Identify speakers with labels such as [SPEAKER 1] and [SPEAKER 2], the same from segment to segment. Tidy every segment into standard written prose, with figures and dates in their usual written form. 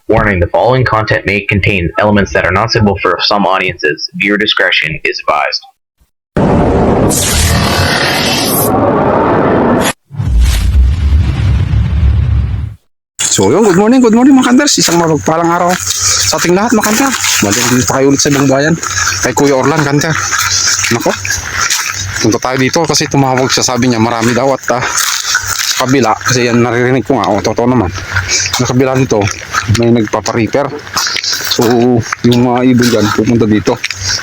[SPEAKER 1] Warning, the following content may contain elements that are not suitable for some audiences. Viewer discretion is advised.
[SPEAKER 2] So yun, good morning mga kanders. Isang mapagpalang araw sa ating lahat mga kanter. Balik dito tayo ulit sa ibang bayan kay Kuya Orlan kanter. Nako, punta tayo dito kasi tumawag siya, sabi niya marami daw at sa kabila, kasi yan naririnig ko nga, totoo naman, sa kabila dito may nagpapariper. So yung mga ibon dyan pupunta dito,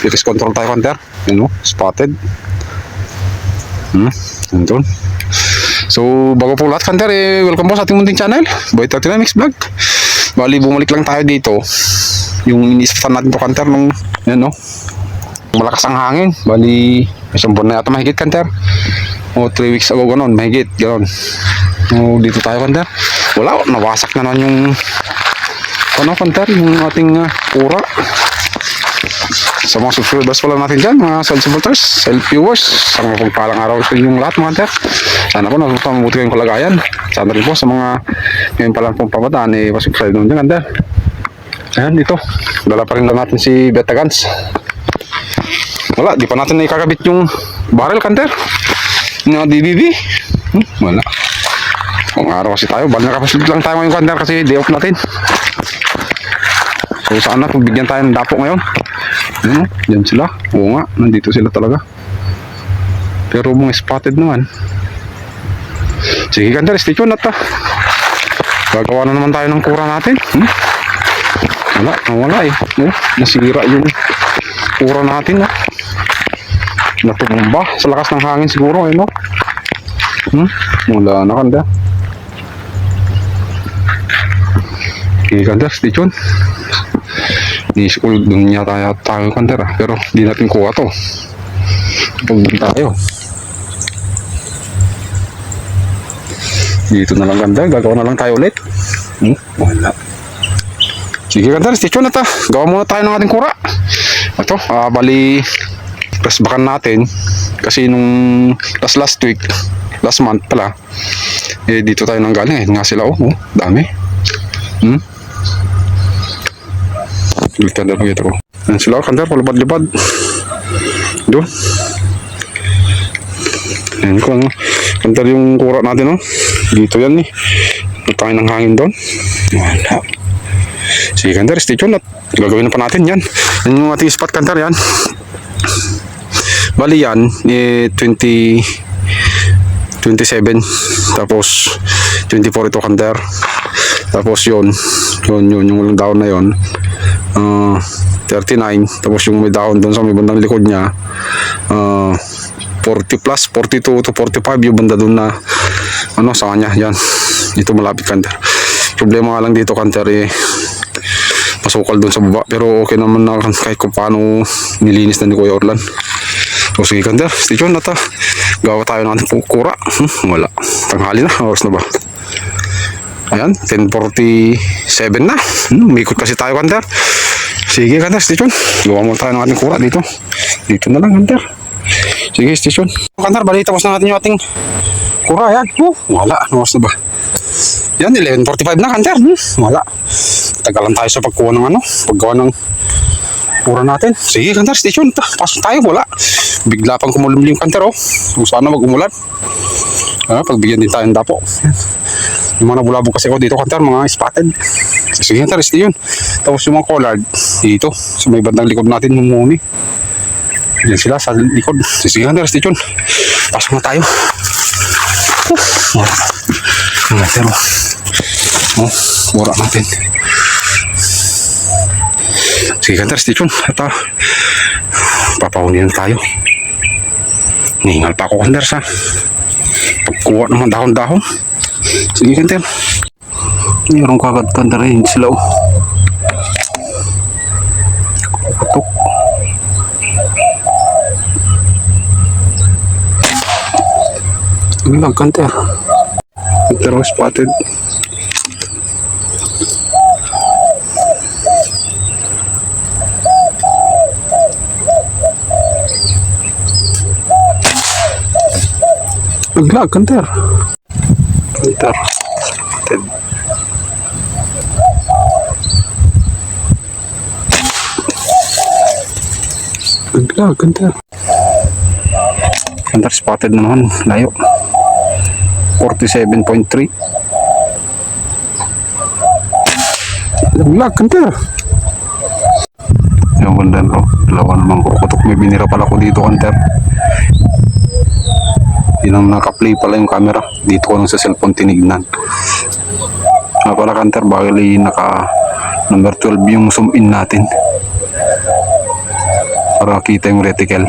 [SPEAKER 2] iris control tayo kanter. Yun o, spotted. Andun. So bago po lahat kanter, welcome po sa ating munting channel, Boy 39 Mix Vlog. Bali bumalik lang tayo dito, yung iniispan natin to kanter nung yan no, malakas ang hangin. Bali isang buwan na yata mahigit kanter, o 3 weeks ago ganon, mahigit ganon. So dito tayo kanter, wala, nawasak na naman yung ano kanter, yung ating ura. Sa mga subscribers pala natin dyan, mga self-supporters, self-viewers, isang mapagpalang araw sa inyong lahat mga kanter. Sana po mabuti kayong kalagayan. Sana rin po sa mga ngayon pa lang pong pamataan, pasubscribe naman dyan kanter. Ayan dito, dala pa rin lang natin si Betagans. Wala, di pa natin ikakabit yung barrel kanter, yung DBB. Wala, kung araw kasi tayo, bali nakapasilip lang tayo ngayon kanter kasi day off natin. So sana pagbigyan tayo ng dapo ngayon. Diyan sila, oo nga, nandito sila talaga, pero mga spotted naman. Sige kanter, stay tuned at gagawa na naman tayo ng kura natin. Wala nasira yung kura natin. Natumba sa lakas ng hangin siguro no? Wala na kanter. Okay kanter, stay tuned. Ni-school dun niya tayo kanter pero di natin kuha to pag tayo dito na lang kanter, gagawa na lang tayo ulit. Wala. Sige kanter, stay tuned na gawa muna tayo ng ating kura. Ito, bali press bakan natin kasi nung last week, last month pala, dito tayo nang galing nga sila dami. Kanter pag ito ko. Yan sila kanter, palipad-lipad doon. Yan ko kanter yung kura natin dito yan tayo ng hangin doon. Wala. Sige kanter, stay tuned at gagawin na pa natin yan. Yan yung ating spot kanter yan. Bali yan 27 tapos 24 ito kanter. Tapos yun yung down na yun 39, tapos yung may dahon doon sa may bandang likod niya 40 plus 42 to 45 yung banda doon na sa kanya yan. Ito malapit kanter. Problema nga lang dito kanter pasukal doon sa baba, pero okay naman na kahit kung paano nilinis na ni Kuya Orlan. So sige kanter, stay tuned na gawa tayo ng ating kura. Wala, tanghali na, oras na ba? Ayan, 10:47 na. Umikot kasi tayo kanter. Sige kanter, stay tuned. Gawa mo tayo ng ating kura dito. Dito na lang kanter. Sige, stay tuned. Kanter, bali tapos na natin yung ating kura. Ayan, wala, oras na ba? Yan, 11:45 na kanter. Wala, tagalan tayo sa pagkuha ng paggawa ng kura natin. Sige kanter, stay tuned. Pasok tayo, wala, bigla pang kumulimlim kanter kung sana mag-umulan. Pagbigyan din tayo ng dapo. Yung mga nabulabog kasi ako dito kanter, mga spotted. Sige kanter, stay yun. Tapos yung mga collard dito sa may bandang likod natin mumuni. Yan sila sa likod. Sige kanter, stay yun. Pasok na tayo. Pero mura natin. Sige kanter, stay yun. At papahunin tayo. Ningal pa ako kanter sa pagkuha ng mga dahon-dahon. Sige kanter, mayroong kagad kanter sila patok. Ang lag kanter spotted. Naglag kanter. Laglag, Hunter. Hunter spotted na naman. Layo. 47.3. Laglag, Hunter. Yung ganda bro. Dalawa namang kurukutok. May binira pala ko dito, Hunter. Hindi naman naka-play pala yung camera. Dito ko lang sa cellphone tinignan. Pala, Hunter, bali naka number 12 yung zoom in natin. Para kita yung reticle.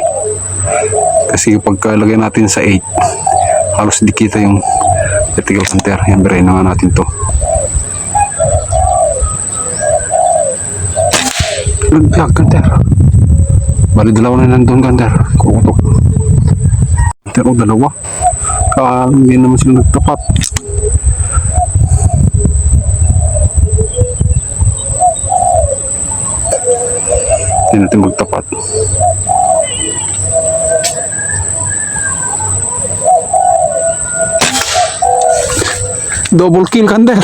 [SPEAKER 2] Kasi pagkalagay natin sa 8, halos di kita yung reticle, Hunter. Yan, birahin na nga natin to. Laglag, Hunter. Bali dalawa na nandun, Hunter. Kukutok. Hunter, dalawa. Hindi naman sila nagtapat. Hindi natin magtapat. Double kill, Hunter.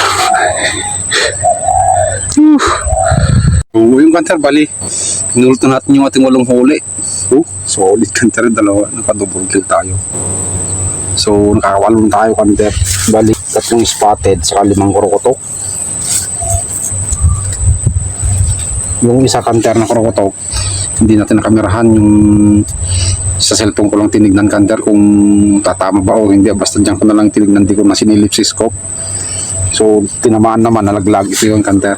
[SPEAKER 2] Oo, yung Hunter, bali. Pinulot na natin yung ating walong huli. Solid, Hunter. Dalawa. Naka-double kill tayo. So, nakakawalong tayo, Hunter. Bali, 3 spotted saka 5 kurukutok. Yung isa, Hunter, na kurukutok, hindi natin nakamerahan. Yung sa cellphone ko lang tinignan, Hunter, kung tatama ba o hindi. Basta dyan ko na lang tinignan, di ko na sinilip si scope. So, tinamaan naman, nalaglag. Ito yung Hunter.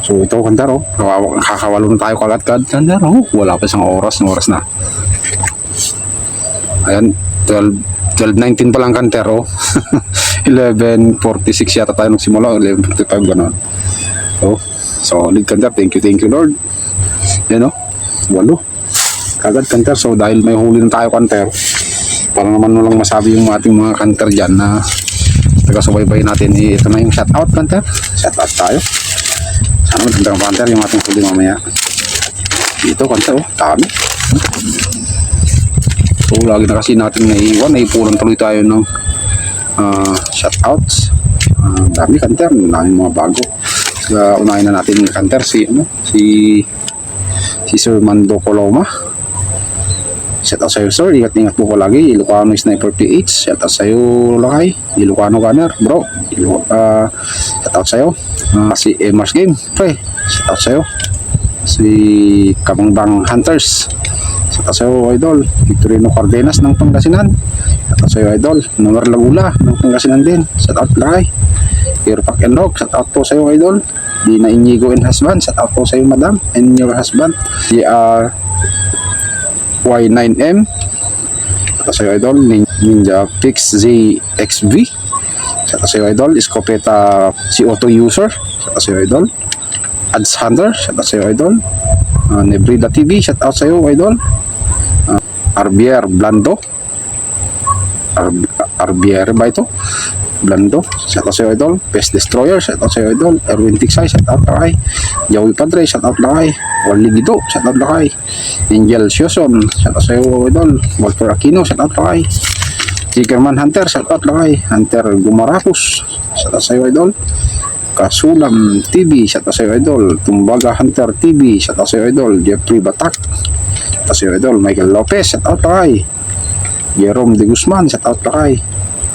[SPEAKER 2] So, ito, Hunter, nakakawalo na tayo kalat-kad, Hunter, wala pa isang oras na. Ayan, 12:19 pa lang, Hunter, 11:46 yata tayo nagsimula, 11:45 gano'n. Solid, Hunter. Thank you, Lord. Yan, 8 kagad, Hunter. So, dahil may huli na tayo, Hunter, para naman lang masabi yung ating mga Hunter dyan na taga-subaybay natin, ito na yung shoutout, Hunter. Shoutout tayo. Sana magandang Hunter yung ating huli mamaya. Dito, Hunter, dami. So, lagi na kasi natin naipunan tuloy tayo ng shoutouts. Dami, Hunter. Dami mga bago. So, unahin na natin, Hunter, si Sir Mando Coloma. Shout out sa'yo, sir. Ingat po palagi. Ilocano Sniper PH. Shout out sa'yo, Lakay. Ilocano Gunner, bro. Shout out sa'yo. Si Mars Game, pre. Shout out sa'yo. Si Kamangbang Hunters. Shout out sa'yo, idol. Victorino Cardenas ng Pangasinan. Shout out sa'yo, idol. Nomer Lagula ng Pangasinan din. Shout out, Lakay. Airpack and Rock. Shout out po sa'yo, idol. Dina Inigo and husband. Shout out po sa'yo, madam, and your husband. Y9M. Shout out sa'yo, idol. Ninja Pix ZXV. Shout out sa'yo, idol. Escopeta si Auto User. Shout out sa'yo, idol. Ads Hunter. Shout out sa'yo, idol. Nebrida TV. Shout out sa'yo, idol. RBR Blando. RBR ba ito? Blando, shout out sa'yo, idol. Pest Destroyer, shout out sa'yo, idol. Erwin Tiksay, shout out lakay. Joey Padre, shout out lakay. Wally Gido, shout out lakay. Angel Sioson, shout out sa'yo, idol. Walter Aquino, shout out lakay. Chickerman Hunter, shout out lakay. Hunter Gumarapos, shout out sa'yo, idol. Kasulam TV, shout out sa'yo, idol. Tumbaga Hunter TV, shout out sa'yo, idol. Jeffrey Batak, shout out sa'yo, idol. Michael Lopez, shout out lakay. Jerome De Guzman, shout out lakay.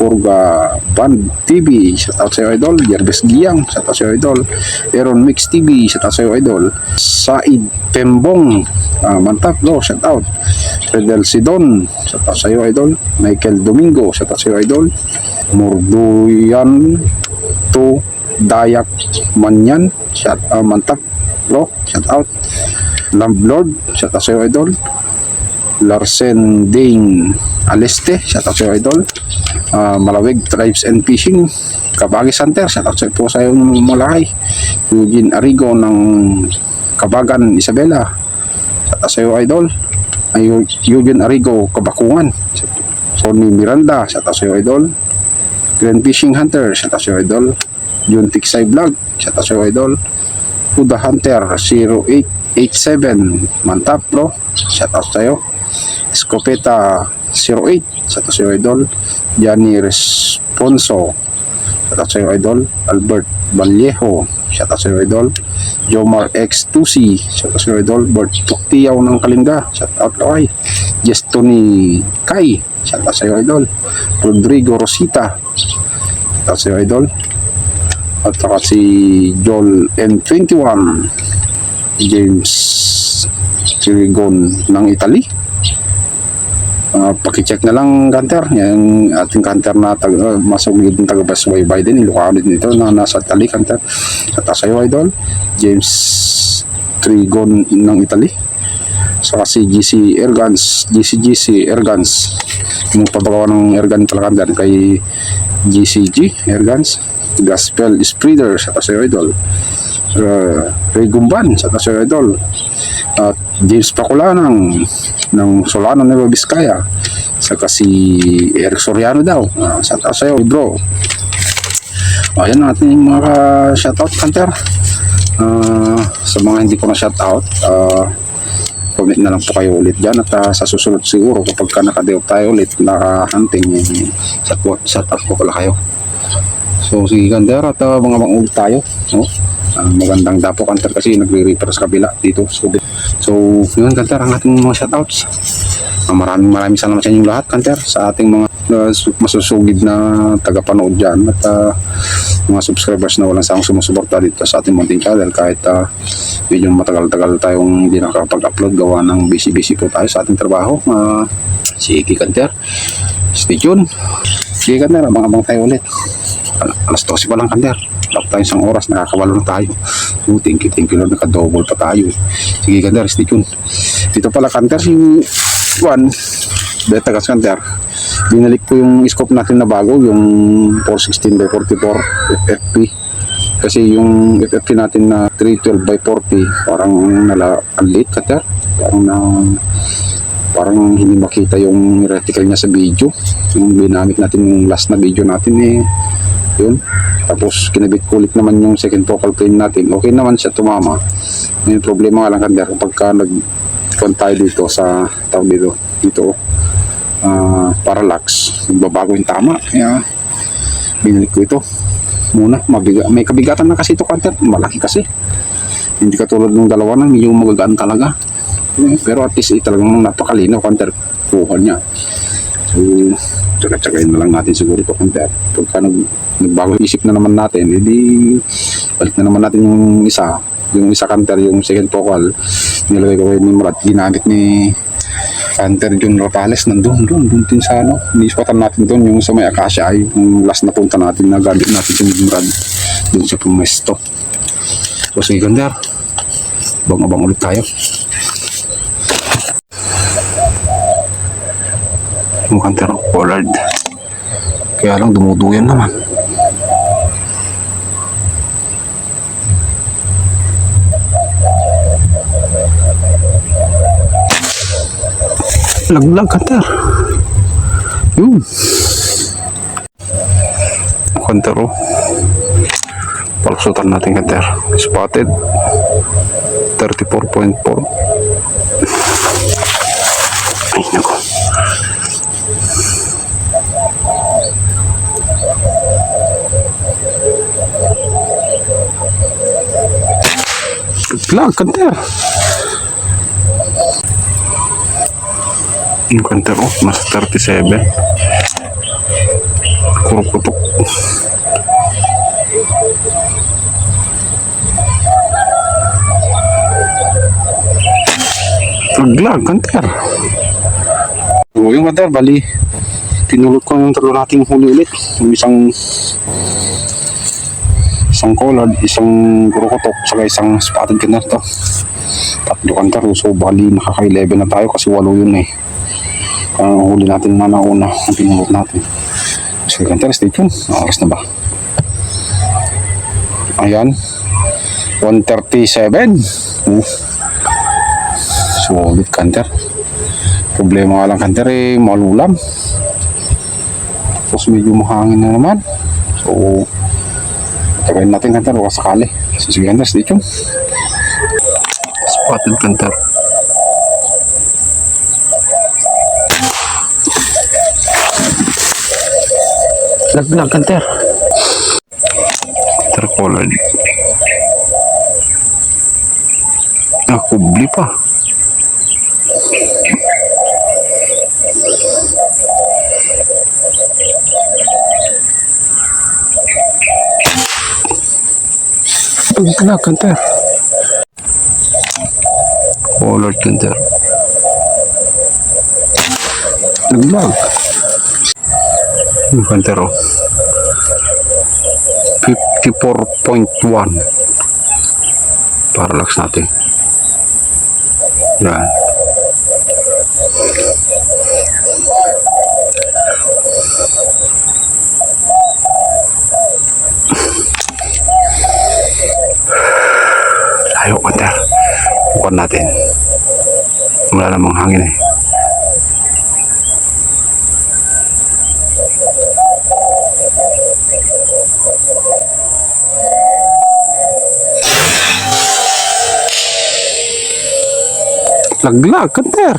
[SPEAKER 2] Purga Band TV, shout out sa'yo, idol. Jervis Giang, shout out sa'yo, idol. Aaron Mix TV, shout out sa'yo, idol. Said Pembong, Mantap, shout out. Redel Sidon, shout out sa'yo, idol. Michael Domingo, shout out sa'yo, idol. Murduyan to Dayak Manyan, shout out. Mantap, shout out. Lamblord, shout out sa'yo, idol. Larsen Dane Aleste, shout out sa'yo, idol. Malawig Tribes and Fishing, Kabagis Hunter, shout out po sa iyong Malay. Eugene Arrigo ng Kabagan Isabela, shout out sa iyo, idol. Eugene Arrigo Kabakungan. Sonny Miranda, shout out sa iyo, idol. Grand Fishing Hunter, shout out sa iyo, idol. Jun Tiksay Vlog, shout out sa iyo, idol. Huda Hunter 0887 Mantap, bro, shout out sa iyo. Escopeta 08, shout out sa iyo, idol. Johnny Responso, shout out sa iyo, idol. Albert Vallejo, shout out sa iyo, idol. Jomar X2C, shout out sa idol. Bert Tuktiyaw ng Kalinga, shout out kay. Jestoni Kai, shout out sa idol. Rodrigo Rosita, shout out sa idol. At saka si Joel M21, James Chirigon ng Italy. Pakicheck na lang, Kanter, yung ating Kanter na masugid ng taga-Basway Biden, Ilocano nito na nasa Italy, Kanter. At sa'yo idol, James Trigon ng Italy. Saka si GC Ergans, yung pabagawa ng Ergan pala, Kanter, kay GCG Ergans. Gospel Spreader, sa sa'yo idol. Ray Gumban, sa sa'yo idol. At James Pakulanang ng Solano, Nueva Vizcaya. Saka si Eric Soriano daw, sa sa'yo bro. Ayan natin yung mga shoutout, Kanter. Sa mga hindi ko na shoutout, comment na lang po kayo ulit dyan. At sa susunod siguro kapag ka nakadeop tayo ulit, naka-hunting, shoutout ko pala kayo. So sige, Kanter, at mga ulit tayo, no? Magandang dapo, Kanter, kasi nagre-repair sa kabila dito. So yun, Kanter, ang ating mga shoutouts. Maraming salamat sa inyong lahat, Kanter, sa ating mga masusugid na tagapanood dyan. At mga subscribers na walang sawang sumusuporta dito sa ating munting channel. Kahit medyo matagal-tagal tayong hindi nakapag-upload, gawa ng busy-busy po tayo sa ating trabaho. Sige, Kanter, stay tuned. Sige, Kanter, abang-abang tayo ulit. Alas 12 pa lang, Kanter. Tapos tayo isang oras, nakakawalo na tayo. So, thank you Lord, naka-double pa tayo. Sige, Kanter, stay tuned. Dito pala, Kanter, si Juan Beta Gas, Kanter. Binalik ko yung scope natin na bago, yung 416x44 FFP. Kasi yung FFP natin na 312x40, parang nala-late, Kanter. Parang hindi makita yung reticle niya sa video. Yung binamit natin yung last na video natin yun. Tapos kinabit ko ulit naman yung second focal plane natin. Okay naman siya tumama. May problema nga lang, Kanter, kapag nag-con tayo dito sa tawag dito parallax, nagbabago yung tama. Kaya binalik ko ito muna. May kabigatan na kasi ito, Kanter, malaki kasi. Hindi katulad ng dalawa na medyo magagaan talaga. Pero at least talagang napakalinaw, Kanter, kuha niya. So tsaga-tsagayin na lang natin siguro ito, Kanter. Pagka nagbago isip na naman natin, edi balik na naman natin yung isa, Kanter, yung second focal nilagay ko ni Murat, ginamit ni Kanter John Rapales, nandun din sa iniispatan natin doon, yung sa may Acacia ay yung last na punta natin na gamit natin si Murat doon sa pumesto. So sige, Kanter, abang ulit tayo. Yung Kanter, Pollard, kaya lang dumuduyan naman. Laglag, Kanter. Yun. Kanter, palaksutan natin, Kanter. Spotted 34.4. Ay, nako. Laglag, Kanter. Yung Kanter, mas 37. Kurukutok. Laglag, Kanter. So, yung Kanter, bali tinulot ko yung tatlo nating huli ulit. Yung isang collard, isang kurukutok, saka isang spotted, Kanter to. Tatlo, Kanter. So bali nakaka-11 na tayo kasi 8 yun huli natin na nauna ang pinulot natin. So Kanter, stay tuned. Oras na ba? Ayan, 1:37. Solid, Kanter. Problema nga lang, Kanter, malulam. Tapos medyo mahangin na naman. So tagayin natin, Kanter, baka sakali. So sige, Kanter, stay tuned. Spotted, Kanter. Laglag, Kanter. Kanter, Pollard. Kubli pa. Laglag, kanter. Colored kanter. Laglag. Yung kanter, oh. 54.1. Parallax natin. Yan. Layo, kanter. Bukan natin. Wala namang hangin eh. Laglag, kanter.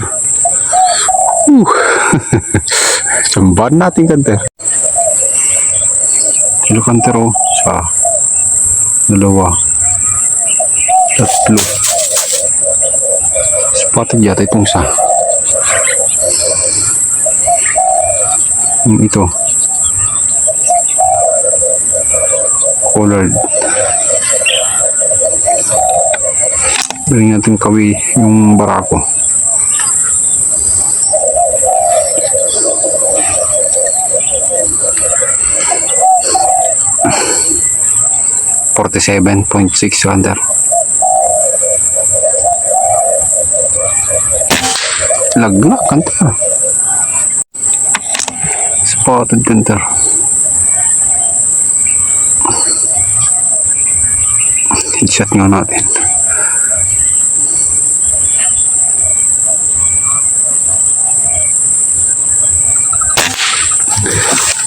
[SPEAKER 2] Sambahan natin, kanter. Sino kanter, oh? Sa dalawa, tatlo. Spotted yata itong isa. Ito. Colored. Bring natin kawi yung barako. .6 under. Laglag, kanter. Spotted, kanter. Headshot nga natin.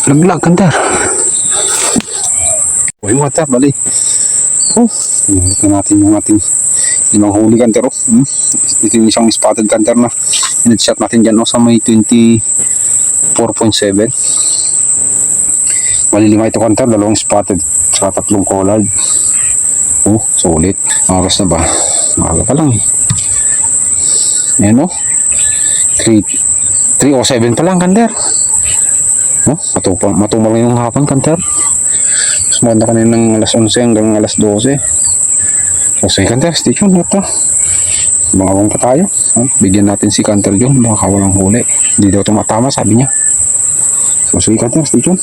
[SPEAKER 2] Laglag, kanter. O yung kanter, bali. Oh, tingnan natin yung ating limang huli, kanter. Oh. Ito yung isang spotted kanter na headshot natin dyan, oh, sa may 24.7. Bali lima ito, kanter. Dalawang spotted sa tatlong collard. Oh, sulit. Oras na ba? Maaga pa lang eh. Ayan, oh. 3:07 pa lang, kanter. Oh, matumal lang yung hapon, kanter. Sumanda kanina ng alas 11 hanggang alas 12. So, sige, kanter, stay tuned. Ito. Bangabang pa tayo. Bigyan natin si kanter dyan. Baka walang huli. Hindi daw tumatama, sabi niya. So, sige, kanter, stay tuned.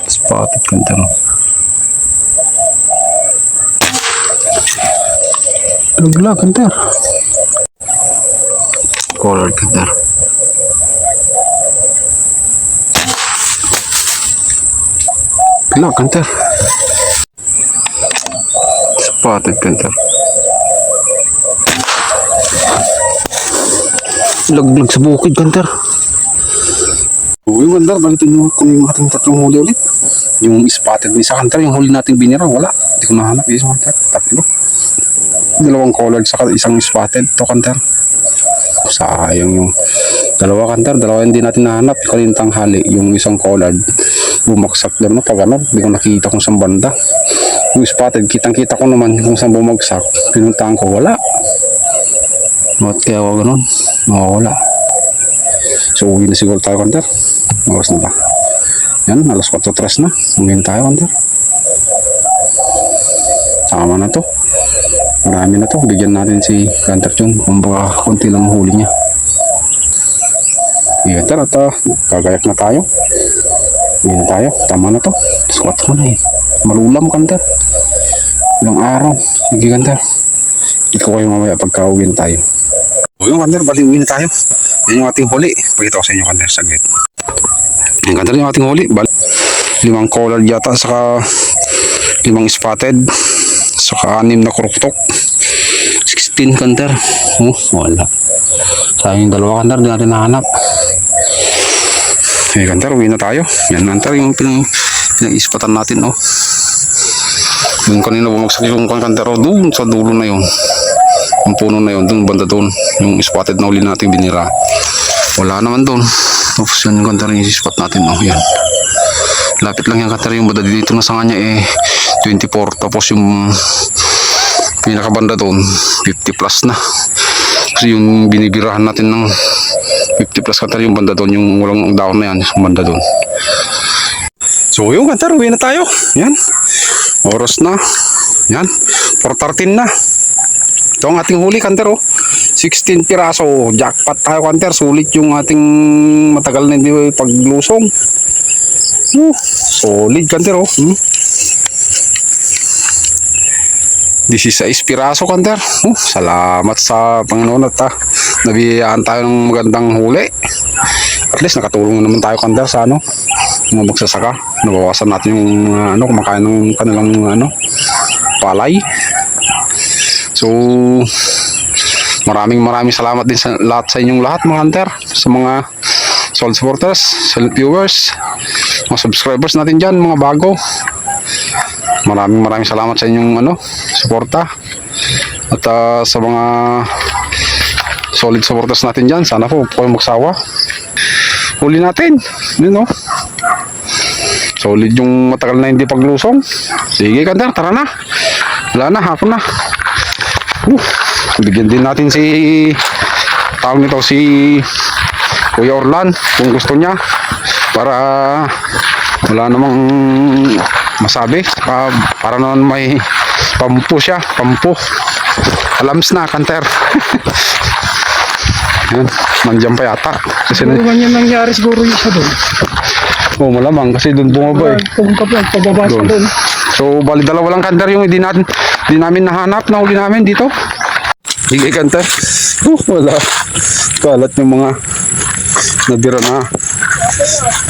[SPEAKER 2] Spotted, kanter. Laglag, kanter. Colored, kanter. Laglag, kanter. Spotted, kanter. Laglag sa bukid, kanter. Uy, kanter, balitin mo kung yung ating tatlong huli ulit. Yung spotted isa, kanter, yung huli nating binira, wala. Hindi ko nahanap, isang kanter, tatlo. Dalawang colored sa isang spotted to, kanter. Sayang yung dalawa, kanter, dalawa hindi natin nahanap. Kanina tanghali, yung isang collard bumagsak doon, no? Pag ano, hindi ko nakita kung saan banda. Yung spotted, kitang-kita ko naman kung saan bumagsak. Pinuntahan ko, wala. Bakit kaya ako ganun? Wala. So, uwi na siguro tayo, kanter. Oras na ba? Yan, alas 4:03 na. Uwi na tayo, kanter. Sama na to. Marami na to. Bigyan natin si kanter dyan. Kung baka konti lang huli niya. Iya, tara, kagayak na tayo. Uwi na tayo. Tama na to. 4 na eh. Malulam, kanter. Ilang araw. Sige, kanter. Ikaw kayo mamaya pagka uwi na tayo. O yung kanter, bali uwi na tayo. Yan yung ating huli. Pakita ko sa inyo, kanter, saglit. Yan, kanter, yung ating huli. Bali, 5 collard yata, saka 5 spotted, saka 6 na kruktok. 16, kanter. Wala. Sayang yung dalawa, kanter, di natin nahanap. Okay, kanter, uwi na tayo. Yan, kanter, yung pinag-ispatan natin, oh. Yung kanina bumagsak yung kanter, oh, doon sa dulo na yun. Yung puno na yun, doon, banda doon. Yung spotted na uli natin binira. Wala naman doon. Tapos yan yung kanter, yung spot natin, oh, yan. Lapit lang yung kanter, yung banda dito na sa kanya, eh, 24. Tapos yung pinakabanda doon 50 plus na. Kasi yung binibirahan natin ng 50 plus kantar yung banda doon, yung walang down na yan, yung banda doon. So yung kantar, uwi na tayo. Yan. Oras na. Yan. 4:13 na. Ito ang ating huli kantar, oh. 16 piraso. Jackpot tayo kantar. Sulit yung ating matagal na hindi paglusong. Solid kantar, oh. 16 piraso kantar. Salamat sa Panginoon at nabiyayaan tayo ng magandang huli. At least nakatulong naman tayo kantar sa mga magsasaka. Nabawasan natin yung kumakain ng kanilang palay. So maraming salamat din sa inyong lahat mga hunter, sa mga solid supporters, solid viewers, mga subscribers natin dyan, mga bago. Maraming salamat sa inyong suporta. At sa mga solid supporters natin dyan, sana po kayong magsawa. Huli natin, solid yung matagal na hindi paglusong. Sige kantar, tara na. Wala na, hapon na. Bigyan din natin si Kuya Orlan kung gusto niya, para wala namang masabi, para naman may pampu siya, alams na kanter. Yan, nandiyan pa yata kasi
[SPEAKER 3] Siguro ganyan nangyari siguro yung isa doon.
[SPEAKER 2] malamang kasi doon bumaba
[SPEAKER 3] Pagbabasa
[SPEAKER 2] doon.
[SPEAKER 3] doon.
[SPEAKER 2] So bali dalawa lang kanter yung hindi namin nahanap na huli namin dito. Sige kanter. Wala. Kalat yung mga nadira na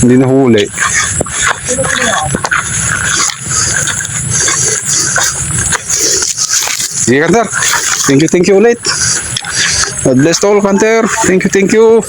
[SPEAKER 2] hindi nahuli. Sige kanter. Thank you ulit. God bless all kanter. Thank you.